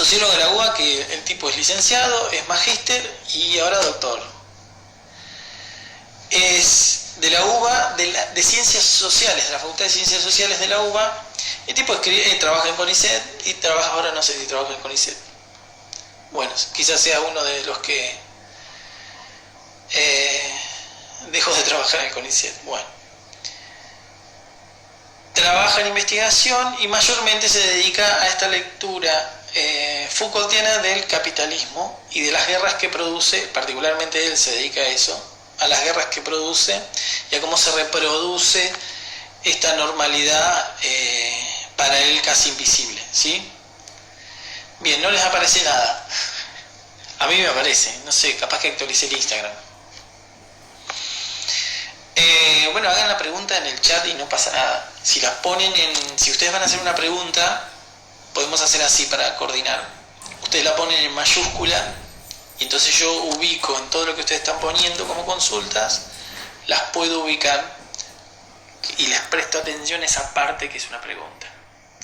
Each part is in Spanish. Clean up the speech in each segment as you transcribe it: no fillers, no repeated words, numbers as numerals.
sociólogo de la UBA, que el tipo es licenciado, es magíster y ahora doctor. Es de la UBA, de Ciencias Sociales, de la Facultad de Ciencias Sociales de la UBA. El tipo trabaja en CONICET y trabaja, ahora no sé si trabaja en CONICET. Bueno, quizás sea uno de los que dejó de trabajar en CONICET. Bueno, trabaja en investigación y mayormente se dedica a esta lectura Foucaultiana del capitalismo y de las guerras que produce. Particularmente él se dedica a eso, a las guerras que produce y a cómo se reproduce esta normalidad para él casi invisible, ¿sí? Bien, no les aparece nada. A mí me aparece, no sé, capaz que actualicé el Instagram. Bueno, hagan la pregunta en el chat y no pasa nada. Si ustedes van a hacer una pregunta, podemos hacer así para coordinar. Ustedes la ponen en mayúscula y entonces yo ubico en todo lo que ustedes están poniendo como consultas, las puedo ubicar y les presto atención a esa parte que es una pregunta.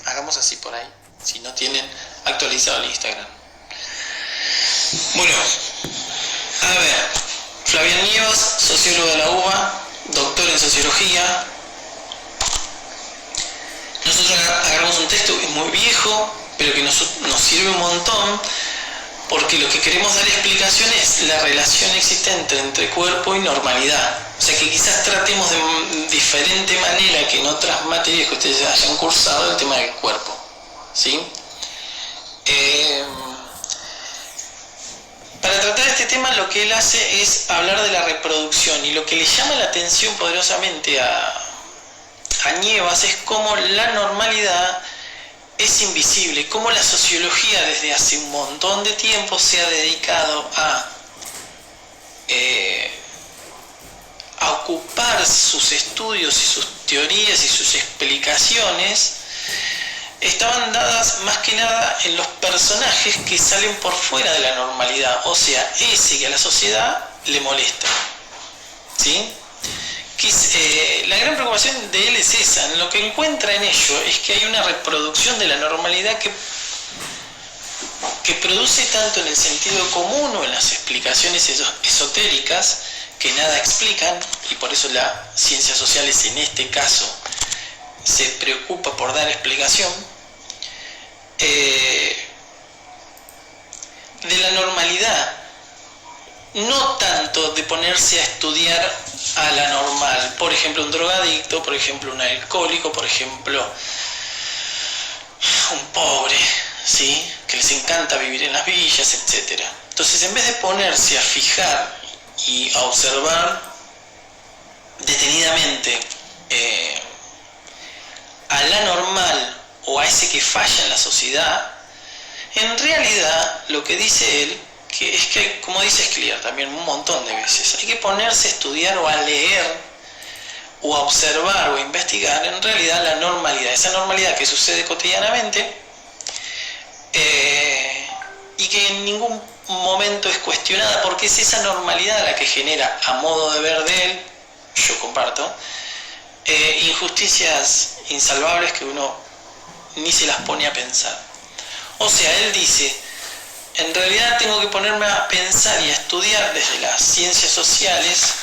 Hagamos así por ahí, si no tienen actualizado el Instagram. Bueno, a ver, Flavián Nievas, sociólogo de la UBA, doctor en sociología. Nosotros agarramos un texto que es muy viejo, pero que nos sirve un montón, porque lo que queremos dar explicación es la relación existente entre cuerpo y normalidad. O sea que quizás tratemos de diferente manera que en otras materias que ustedes hayan cursado el tema del cuerpo, ¿sí? Para tratar este tema lo que él hace es hablar de la reproducción, y lo que le llama la atención poderosamente a Nievas es cómo la normalidad es invisible, cómo la sociología desde hace un montón de tiempo se ha dedicado a ocupar sus estudios y sus teorías y sus explicaciones. Estaban dadas más que nada en los personajes que salen por fuera de la normalidad, o sea, ese que a la sociedad le molesta, ¿sí? La gran preocupación de él es esa. Lo que encuentra en ello es que hay una reproducción de la normalidad que produce tanto en el sentido común o en las explicaciones esotéricas que nada explican, y por eso las ciencias sociales en este caso se preocupa por dar explicación de la normalidad, no tanto de ponerse a estudiar a la normal, por ejemplo un drogadicto, por ejemplo un alcohólico, por ejemplo un pobre, ¿sí? Que les encanta vivir en las villas, etc. Entonces, en vez de ponerse a fijar y a observar detenidamente a la normal o a ese que falla en la sociedad, en realidad lo que dice él es que, como dice Scliar también un montón de veces, hay que ponerse a estudiar o a leer o a observar o a investigar en realidad la normalidad, esa normalidad que sucede cotidianamente y que en ningún momento es cuestionada, porque es esa normalidad la que genera, a modo de ver de él, yo comparto, injusticias insalvables que uno ni se las pone a pensar. O sea, él dice, en realidad tengo que ponerme a pensar y a estudiar desde las ciencias sociales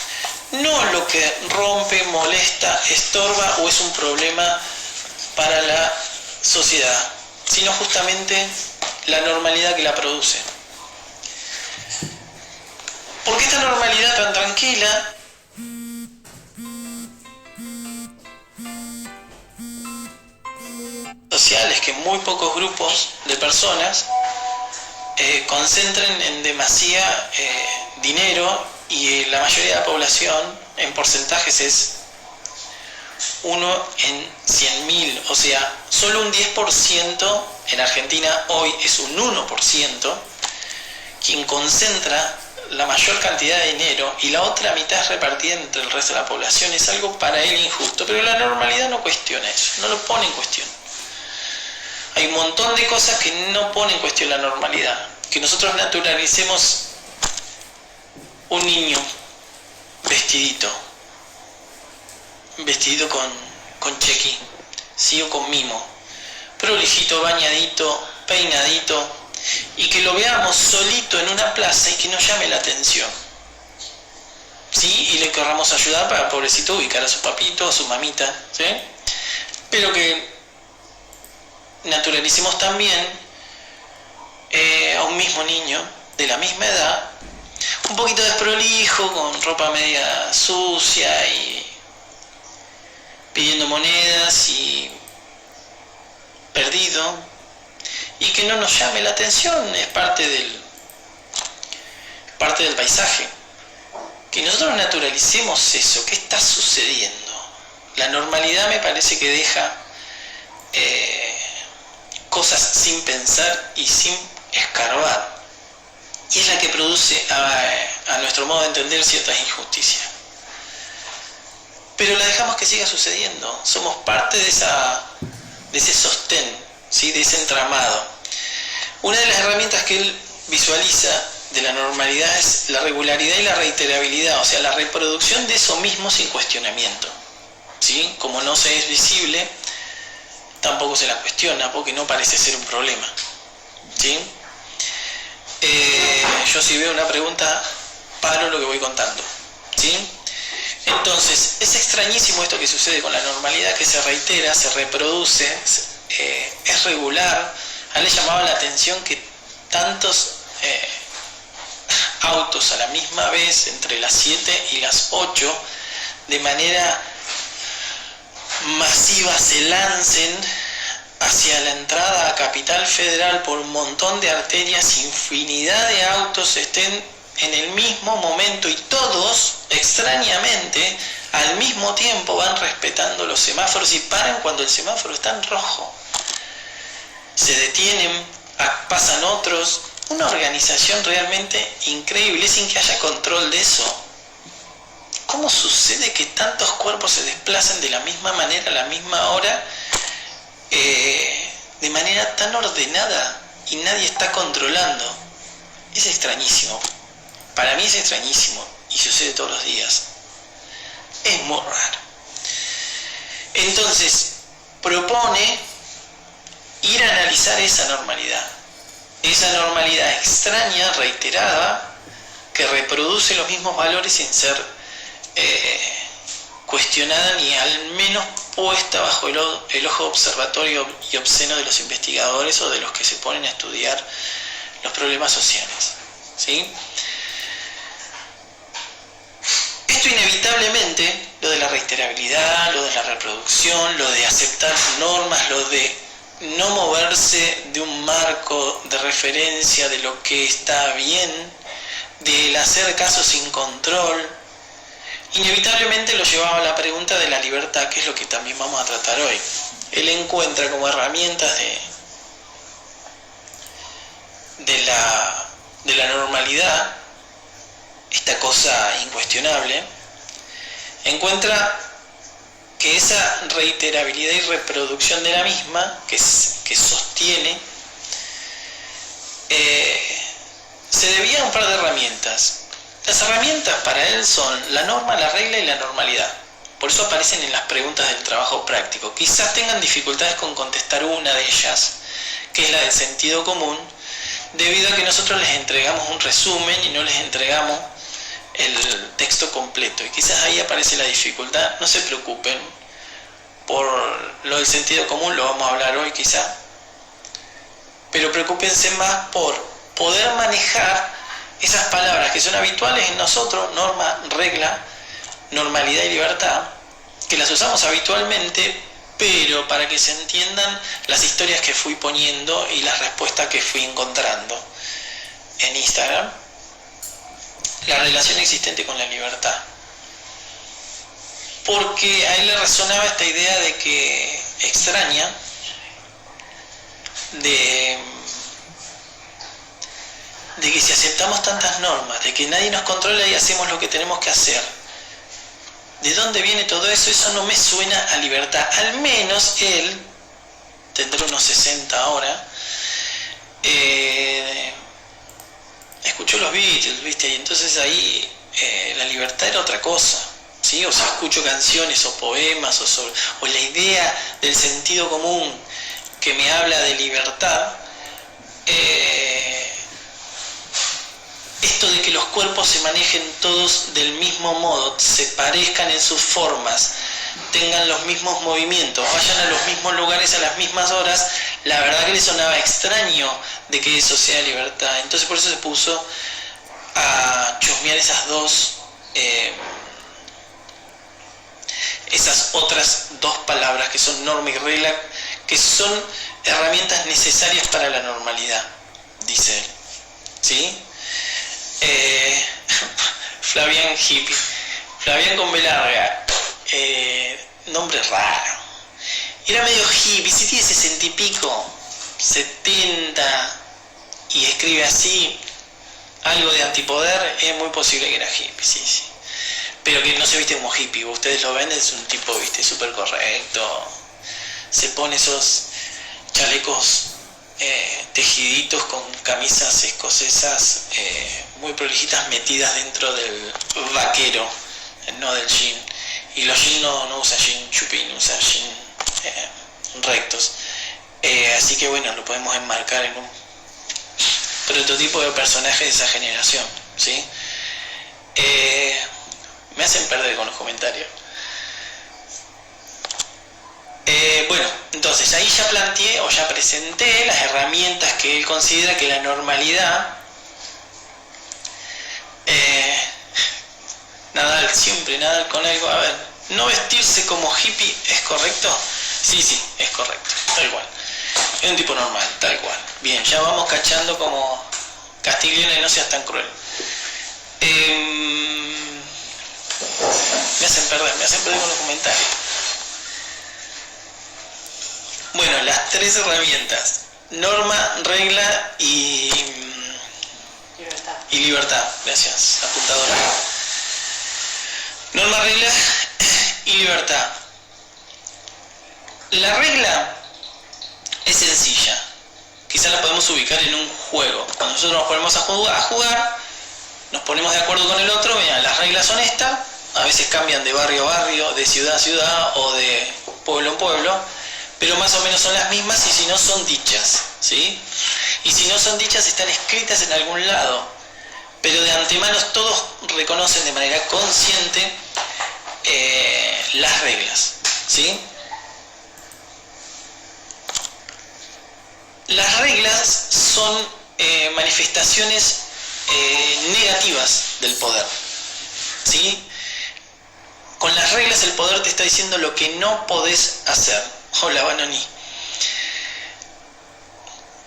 no lo que rompe, molesta, estorba o es un problema para la sociedad, sino justamente la normalidad que la produce. Porque esta normalidad tan tranquila sociales que muy pocos grupos de personas concentren en demasía dinero, y la mayoría de la población en porcentajes es 1 en 100.000, o sea, solo un 10% en Argentina hoy es un 1% quien concentra la mayor cantidad de dinero, y la otra mitad es repartida entre el resto de la población. Es algo para él injusto, pero la normalidad no cuestiona eso, no lo pone en cuestión. Hay un montón de cosas que no ponen en cuestión la normalidad. Que nosotros naturalicemos un niño vestidito con chequi, ¿sí? O con mimo, prolijito, bañadito, peinadito, y que lo veamos solito en una plaza y que nos llame la atención, ¿sí? Y le querramos ayudar para, pobrecito, ubicar a su papito, a su mamita, ¿sí? Pero que naturalicemos también a un mismo niño de la misma edad, un poquito desprolijo, con ropa media sucia y pidiendo monedas y perdido, y que no nos llame la atención, es parte del paisaje. Que nosotros naturalicemos eso. ¿Qué está sucediendo? La normalidad me parece que deja cosas sin pensar y sin escarbar, y es la que produce, a nuestro modo de entender, ciertas injusticias. Pero la dejamos que siga sucediendo. Somos parte de ese sostén, ¿sí? De ese entramado. Una de las herramientas que él visualiza de la normalidad es la regularidad y la reiterabilidad, o sea, la reproducción de eso mismo sin cuestionamiento, ¿sí? Como no se es visible, tampoco se la cuestiona, porque no parece ser un problema, ¿sí? Yo, si veo una pregunta, paro lo que voy contando, ¿sí? Entonces, es extrañísimo esto que sucede con la normalidad, que se reitera, se reproduce, es regular. A él le llamaba la atención que tantos autos a la misma vez, entre las 7 y las 8, de manera masiva se lancen hacia la entrada a Capital Federal por un montón de arterias, infinidad de autos estén en el mismo momento y todos, extrañamente, al mismo tiempo van respetando los semáforos y paran cuando el semáforo está en rojo. Se detienen, pasan otros, una organización realmente increíble, sin que haya control de eso. ¿Cómo sucede que tantos cuerpos se desplazan de la misma manera, a la misma hora, de manera tan ordenada y nadie está controlando? Es extrañísimo. Para mí es extrañísimo y sucede todos los días. Es muy raro. Entonces, propone ir a analizar esa normalidad extraña, reiterada, que reproduce los mismos valores sin ser cuestionada ni al menos puesta bajo el ojo observatorio y obsceno de los investigadores o de los que se ponen a estudiar los problemas sociales, ¿sí? Esto inevitablemente, lo de la reiterabilidad, lo de la reproducción, lo de aceptar normas, lo de no moverse de un marco de referencia de lo que está bien, del hacer caso sin control, inevitablemente lo llevaba a la pregunta de la libertad, que es lo que también vamos a tratar hoy. Él encuentra como herramientas de la normalidad, esta cosa incuestionable, encuentra que esa reiterabilidad y reproducción de la misma, que sostiene, se debía a un par de herramientas. Las herramientas para él son la norma, la regla y la normalidad. Por eso aparecen en las preguntas del trabajo práctico. Quizás tengan dificultades con contestar una de ellas, que es la del sentido común, debido a que nosotros les entregamos un resumen y no les entregamos el texto completo. Y quizás ahí aparece la dificultad. No se preocupen por lo del sentido común, lo vamos a hablar hoy quizás. Pero preocúpense más por poder manejar esas palabras que son habituales en nosotros, norma, regla, normalidad y libertad, que las usamos habitualmente, pero para que se entiendan las historias que fui poniendo y las respuestas que fui encontrando en Instagram, la relación existente con la libertad. Porque a él le resonaba esta idea de que extraña, de que si aceptamos tantas normas, de que nadie nos controla y hacemos lo que tenemos que hacer, ¿de dónde viene todo eso? Eso no me suena a libertad. Al menos él, tendrá unos 60 ahora, escuchó los Beatles, ¿viste? Y entonces ahí la libertad era otra cosa, ¿sí? O sea, escucho canciones o poemas o la idea del sentido común que me habla de libertad, cuerpos se manejen todos del mismo modo, se parezcan en sus formas, tengan los mismos movimientos, vayan a los mismos lugares a las mismas horas, la verdad que le sonaba extraño de que eso sea libertad. Entonces por eso se puso a chusmear esas otras dos palabras que son norma y regla, que son herramientas necesarias para la normalidad, dice él. ¿Sí? Flavián Hippie, Flavián con B larga, nombre raro, era medio hippie, si tiene 60 y pico, 70, y escribe así, algo de antipoder, es muy posible que era hippie, sí. Pero que no se viste como hippie, ustedes lo ven, es un tipo, viste, súper correcto, se pone esos chalecos tejiditos con camisas escocesas muy prolijitas metidas dentro del vaquero, no del jean. Y los jeans no usa jean chupín, usa jean rectos. Así que bueno, lo podemos enmarcar en un prototipo de personaje de esa generación, ¿sí? Me hacen perder con los comentarios. Bueno, entonces ahí ya planteé o ya presenté las herramientas que él considera que la normalidad, Nadal con algo, a ver, no vestirse como hippie es correcto, sí, es correcto, tal cual, es un tipo normal, tal cual, bien, ya vamos cachando como Castiglione, no seas tan cruel. Me hacen perder con los comentarios. Bueno, las tres herramientas, norma, regla y libertad. Gracias, apuntadora. Norma, regla y libertad. La regla es sencilla. Quizás la podemos ubicar en un juego. Cuando nosotros nos ponemos a jugar, nos ponemos de acuerdo con el otro, vean, las reglas son estas, a veces cambian de barrio a barrio, de ciudad a ciudad o de pueblo en pueblo, pero más o menos son las mismas y si no son dichas, ¿sí? Y si no son dichas están escritas en algún lado, pero de antemano todos reconocen de manera consciente las reglas, ¿sí? Las reglas son manifestaciones negativas del poder, ¿sí? Con las reglas el poder te está diciendo lo que no podés hacer. Hola, Banoni.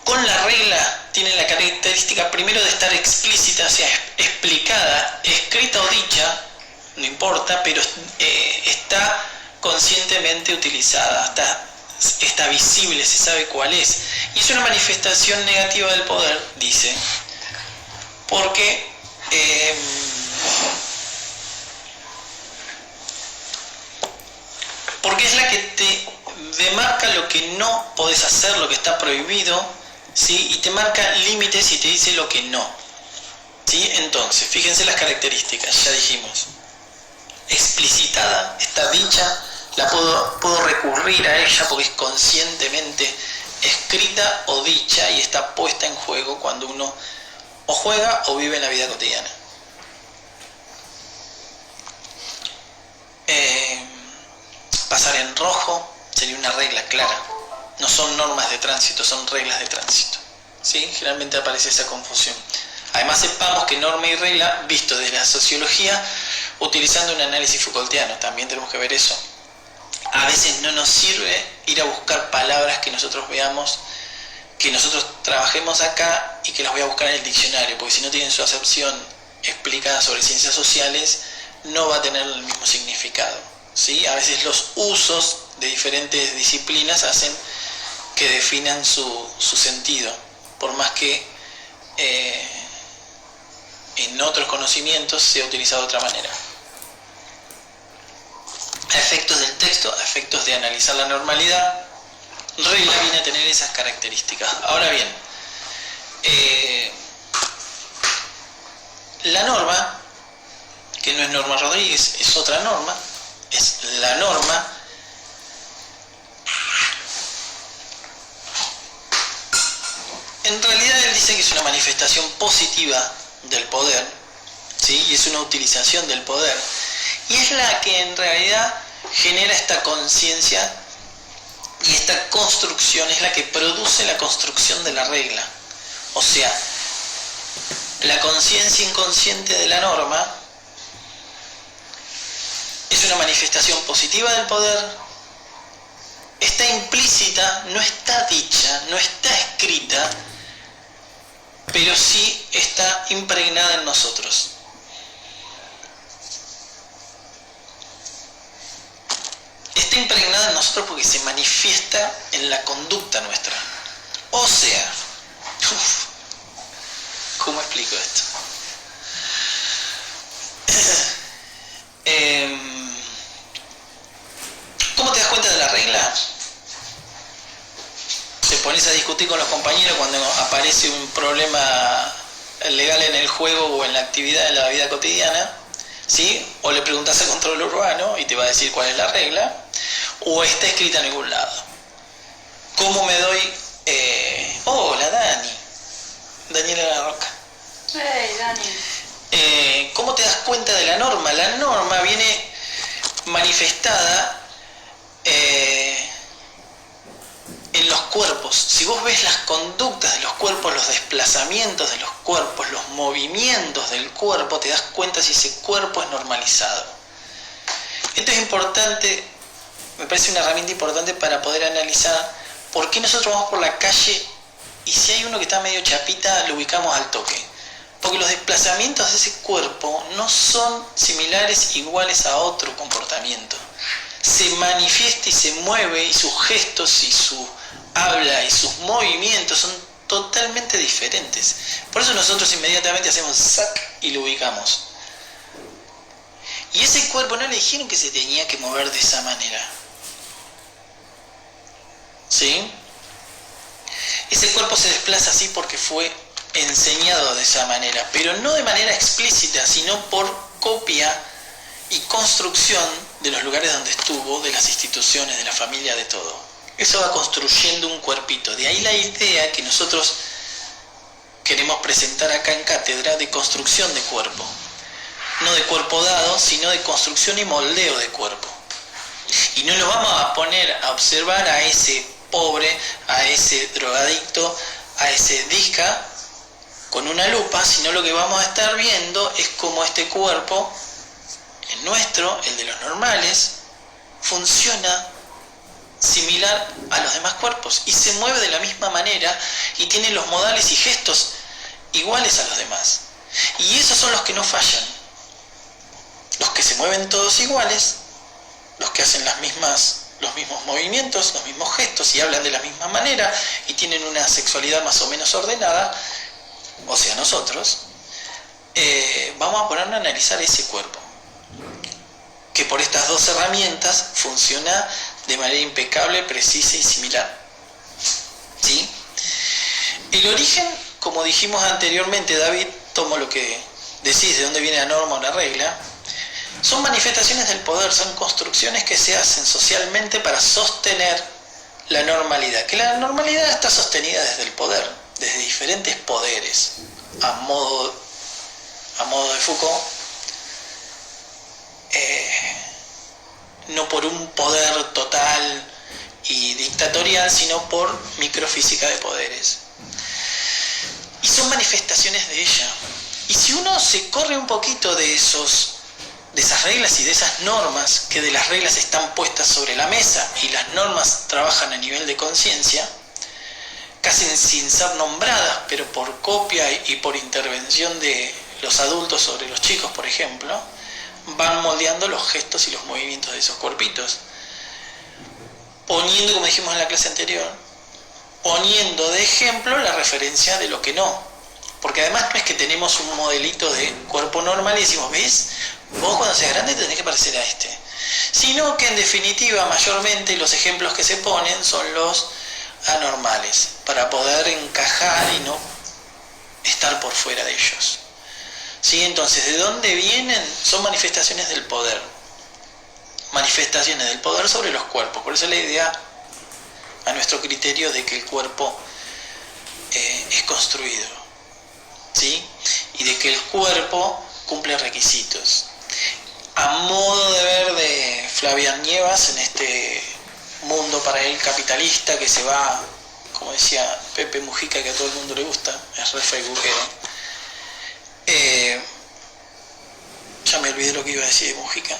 Con la regla tiene la característica primero de estar explícita, o sea, explicada, escrita o dicha, no importa, pero está conscientemente utilizada, está visible, se sabe cuál es. Y es una manifestación negativa del poder, dice, porque es la que te demarca lo que no podés hacer, lo que está prohibido, ¿sí? Y te marca límites y te dice lo que no, ¿sí? Entonces, fíjense las características, ya dijimos. Explicitada, está dicha, la puedo recurrir a ella porque es conscientemente escrita o dicha y está puesta en juego cuando uno o juega o vive en la vida cotidiana. Pasar en rojo sería una regla clara. No son normas de tránsito, son reglas de tránsito, ¿sí? Generalmente aparece esa confusión. Además sepamos que norma y regla, visto desde la sociología, utilizando un análisis Foucaultiano, también tenemos que ver eso. A veces no nos sirve ir a buscar palabras que nosotros veamos, que nosotros trabajemos acá y que las voy a buscar en el diccionario, porque si no tienen su acepción explicada sobre ciencias sociales, no va a tener el mismo significado, ¿sí? A veces los usos de diferentes disciplinas hacen que definan su sentido, por más que en otros conocimientos sea utilizado de otra manera. A efectos del texto, a efectos de analizar la normalidad, regla viene a tener esas características. Ahora bien, la norma, que no es Norma Rodríguez, es otra norma, es la norma. En realidad él dice que es una manifestación positiva del poder, ¿sí? Y es una utilización del poder. Y es la que en realidad genera esta conciencia y esta construcción, es la que produce la construcción de la regla. O sea, la conciencia inconsciente de la norma es una manifestación positiva del poder, está implícita, no está dicha, no está escrita, pero sí está impregnada en nosotros. Está impregnada en nosotros porque se manifiesta en la conducta nuestra. O sea, ¿cómo explico esto? ¿Cómo te das cuenta de la regla? Te pones a discutir con los compañeros cuando aparece un problema legal en el juego o en la actividad de la vida cotidiana, ¿sí? O le preguntas al control urbano y te va a decir cuál es la regla, o está escrita en algún lado. ¿Cómo me doy? Hola Dani, Daniela La Roca. Hey Dani. ¿Cómo te das cuenta de la norma? La norma viene manifestada en los cuerpos. Si vos ves las conductas de los cuerpos, los desplazamientos de los cuerpos, los movimientos del cuerpo, te das cuenta si ese cuerpo es normalizado. Esto es importante, me parece una herramienta importante para poder analizar por qué nosotros vamos por la calle y si hay uno que está medio chapita, lo ubicamos al toque. Porque los desplazamientos de ese cuerpo no son similares, iguales a otro comportamiento. Se manifiesta y se mueve, y sus gestos y su habla y sus movimientos son totalmente diferentes. Por eso nosotros inmediatamente hacemos zac y lo ubicamos. Y ese cuerpo no le dijeron que se tenía que mover de esa manera. ¿Sí? Ese cuerpo se desplaza así porque fue enseñado de esa manera, pero no de manera explícita, sino por copia y construcción de los lugares donde estuvo, de las instituciones, de la familia, de todo. Eso va construyendo un cuerpito. De ahí la idea que nosotros queremos presentar acá en cátedra de construcción de cuerpo. No de cuerpo dado, sino de construcción y moldeo de cuerpo. Y no nos vamos a poner a observar a ese pobre, a ese drogadicto, a ese disca con una lupa, sino lo que vamos a estar viendo es cómo este cuerpo, el nuestro, el de los normales, funciona similar a los demás cuerpos y se mueve de la misma manera y tiene los modales y gestos iguales a los demás. Y esos son los que no fallan. Los que se mueven todos iguales, los que hacen los mismos movimientos, los mismos gestos y hablan de la misma manera y tienen una sexualidad más o menos ordenada, o sea, nosotros, vamos a ponernos a analizar ese cuerpo, que por estas dos herramientas funciona de manera impecable, precisa y similar. ¿Sí? El origen, como dijimos anteriormente, David, tomo lo que decís, de dónde viene la norma o la regla, son manifestaciones del poder, son construcciones que se hacen socialmente para sostener la normalidad, que la normalidad está sostenida desde el poder, desde diferentes poderes, a modo de Foucault, no por un poder total y dictatorial, sino por microfísica de poderes. Y son manifestaciones de ella. Y si uno se corre un poquito de esas reglas y de esas normas, que de las reglas están puestas sobre la mesa y las normas trabajan a nivel de conciencia, casi sin ser nombradas, pero por copia y por intervención de los adultos sobre los chicos, por ejemplo, van moldeando los gestos y los movimientos de esos cuerpitos, poniendo, como dijimos en la clase anterior, poniendo de ejemplo la referencia de lo que no. Porque además no es que tenemos un modelito de cuerpo normal y decimos, ¿ves? Vos cuando seas grande te tenés que parecer a este. Sino que en definitiva, mayormente los ejemplos que se ponen son los anormales, para poder encajar y no estar por fuera de ellos. ¿Sí? Entonces, ¿de dónde vienen? Son manifestaciones del poder. Manifestaciones del poder sobre los cuerpos. Por eso la idea, a nuestro criterio, de que el cuerpo es construido. ¿Sí? Y de que el cuerpo cumple requisitos. A modo de ver de Flavián Nievas en este mundo para él capitalista que se va, como decía Pepe Mujica, que a todo el mundo le gusta, es re facebookero. Ya me olvidé lo que iba a decir de Mujica.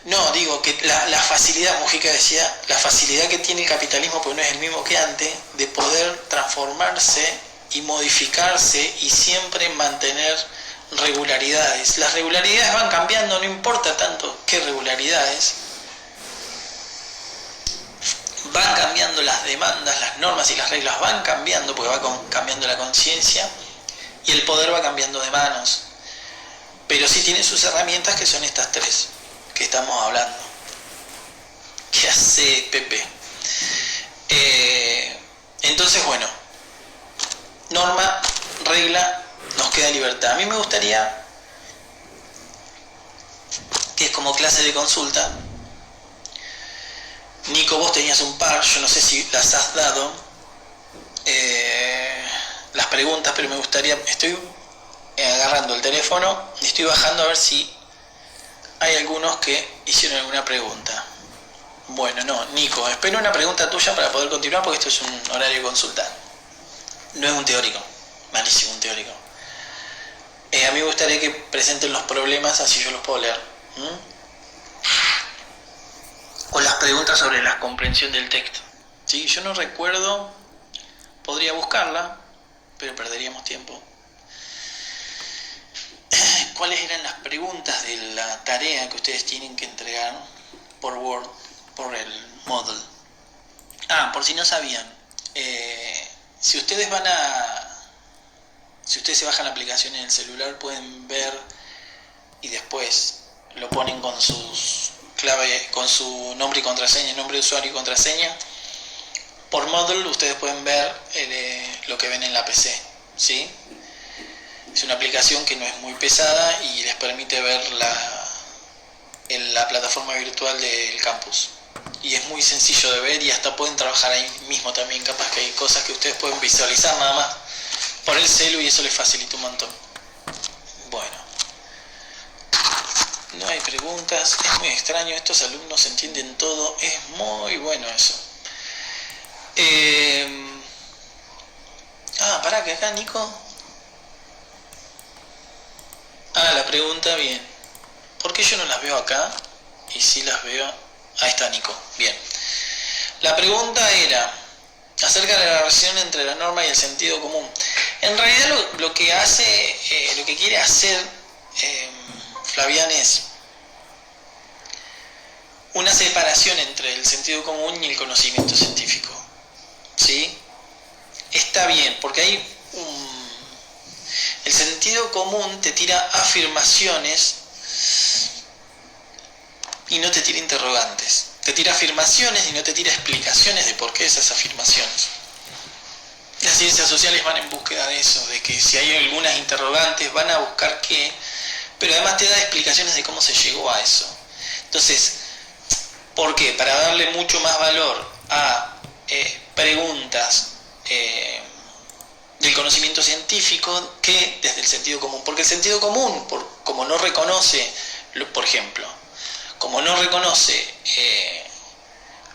No, digo que la facilidad, Mujica decía, la facilidad que tiene el capitalismo, porque no es el mismo que antes, de poder transformarse y modificarse y siempre mantener regularidades. Las regularidades van cambiando, no importa tanto qué regularidades, van cambiando las demandas, las normas y las reglas van cambiando porque va cambiando la conciencia y el poder va cambiando de manos. Pero sí tiene sus herramientas, que son estas tres que estamos hablando. ¿Qué hace Pepe? Entonces, bueno, norma, regla, nos queda libertad. A mí me gustaría, que es como clase de consulta, Nico, vos tenías un par, yo no sé si las has dado, las preguntas, pero me gustaría, estoy agarrando el teléfono y estoy bajando a ver si hay algunos que hicieron alguna pregunta. Bueno, no, Nico, espero una pregunta tuya para poder continuar, porque esto es un horario de consulta. No es un teórico, malísimo un teórico. A mí me gustaría que presenten los problemas, así yo los puedo leer. O las preguntas sobre la comprensión del texto. ¿Sí? Yo no recuerdo, podría buscarla, pero perderíamos tiempo. ¿Cuáles eran las preguntas de la tarea que ustedes tienen que entregar por Word, por el Moodle? Por si no sabían, si ustedes se bajan la aplicación en el celular, pueden ver y después lo ponen con sus clave, con su nombre y contraseña, nombre de usuario y contraseña. Por Moodle ustedes pueden ver lo que ven en la PC, ¿sí? Es una aplicación que no es muy pesada y les permite ver la plataforma virtual del campus. Y es muy sencillo de ver y hasta pueden trabajar ahí mismo también. Capaz que hay cosas que ustedes pueden visualizar nada más por el celu y eso les facilita un montón. Bueno, no hay preguntas, es muy extraño, estos alumnos entienden todo, es muy bueno eso. Pará, que acá Nico... la pregunta, bien. ¿Por qué yo no las veo acá? Y si las veo... Ahí está Nico, bien. La pregunta era acerca de la relación entre la norma y el sentido común. En realidad lo que hace, lo que quiere hacer Flavián es una separación entre el sentido común y el conocimiento científico. ¿Sí? Está bien, porque hay el sentido común te tira afirmaciones y no te tira interrogantes. Te tira afirmaciones y no te tira explicaciones de por qué esas afirmaciones. Las ciencias sociales van en búsqueda de eso, de que si hay algunas interrogantes van a buscar qué, pero además te da explicaciones de cómo se llegó a eso. Entonces, ¿por qué? Para darle mucho más valor a preguntas del conocimiento científico que desde el sentido común. Porque el sentido común, como no reconoce, por ejemplo, como no reconoce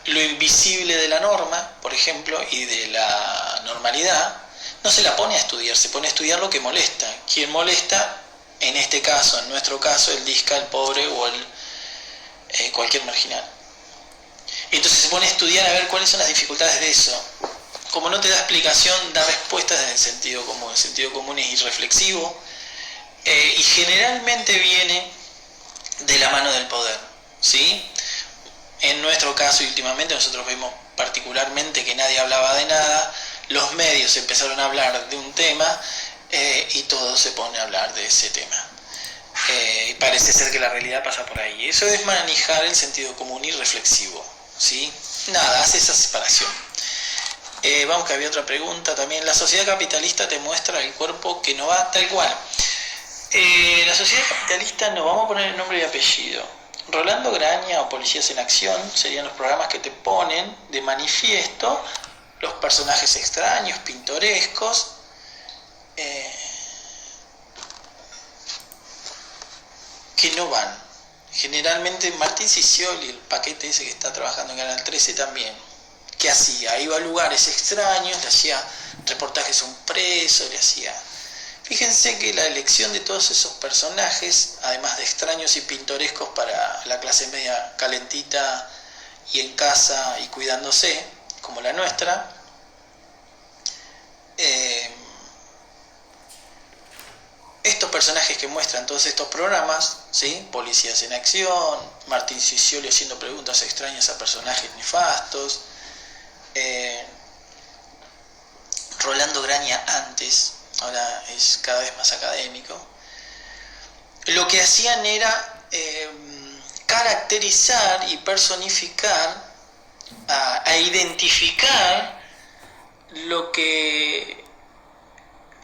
lo invisible de la norma, por ejemplo, y de la normalidad, no se la pone a estudiar, se pone a estudiar lo que molesta. ¿Quién molesta? En este caso, en nuestro caso, el disca, el pobre o cualquier marginal. Entonces se pone a estudiar a ver cuáles son las dificultades de eso. Como no te da explicación, da respuestas en el sentido común. El sentido común es irreflexivo y generalmente viene de la mano del poder, ¿sí? En nuestro caso, y últimamente nosotros vemos particularmente que nadie hablaba de nada, los medios empezaron a hablar de un tema y todo se pone a hablar de ese tema. Y parece ser que la realidad pasa por ahí. Eso es manejar el sentido común irreflexivo, ¿sí? Nada, hace esa separación. Vamos, que había otra pregunta también. La sociedad capitalista te muestra el cuerpo que no va tal cual. La sociedad capitalista, no vamos a poner el nombre y apellido. Rolando Graña o Policías en Acción serían los programas que te ponen de manifiesto los personajes extraños, pintorescos, que no van. Generalmente Martín Sicioli, el paquete ese que está trabajando en Canal 13 también, ¿qué hacía? Iba a lugares extraños, le hacía reportajes a un preso, le hacía... Fíjense que la elección de todos esos personajes, además de extraños y pintorescos para la clase media calentita y en casa y cuidándose, como la nuestra, estos personajes que muestran todos estos programas, ¿sí? Policías en acción, Martín Sicioli haciendo preguntas extrañas a personajes nefastos, Rolando Graña antes, ahora es cada vez más académico, lo que hacían era caracterizar y personificar, a identificar lo que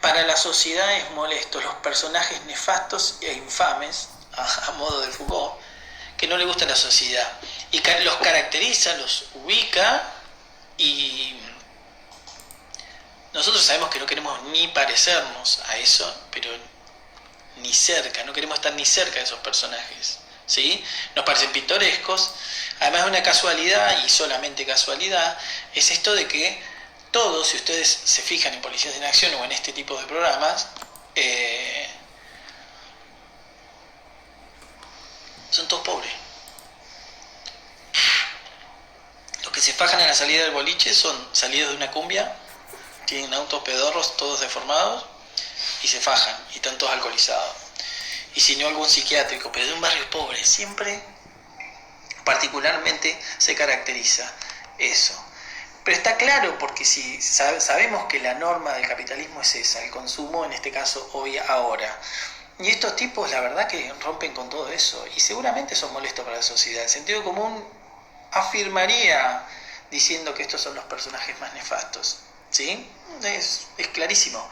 para la sociedad es molesto, los personajes nefastos e infames, a modo de Foucault, que no le gusta a la sociedad, y los caracteriza, los ubica, y nosotros sabemos que no queremos ni parecernos a eso, pero ni cerca, no queremos estar ni cerca de esos personajes, ¿sí? Nos parecen pintorescos. Además de una casualidad, y solamente casualidad, es esto de que todos, si ustedes se fijan en Policías en Acción o en este tipo de programas, son todos pobres. Los que se fajan a la salida del boliche son salidos de una cumbia, tienen autos pedorros todos deformados y se fajan y están todos alcoholizados. Y si no, algún psiquiátrico, pero de un barrio pobre, siempre particularmente se caracteriza eso. Pero está claro, porque si sabemos que la norma del capitalismo es esa, el consumo, en este caso hoy, ahora. Y estos tipos, la verdad que rompen con todo eso, y seguramente son molestos para la sociedad. El sentido común afirmaría diciendo que estos son los personajes más nefastos, ¿sí? Es clarísimo.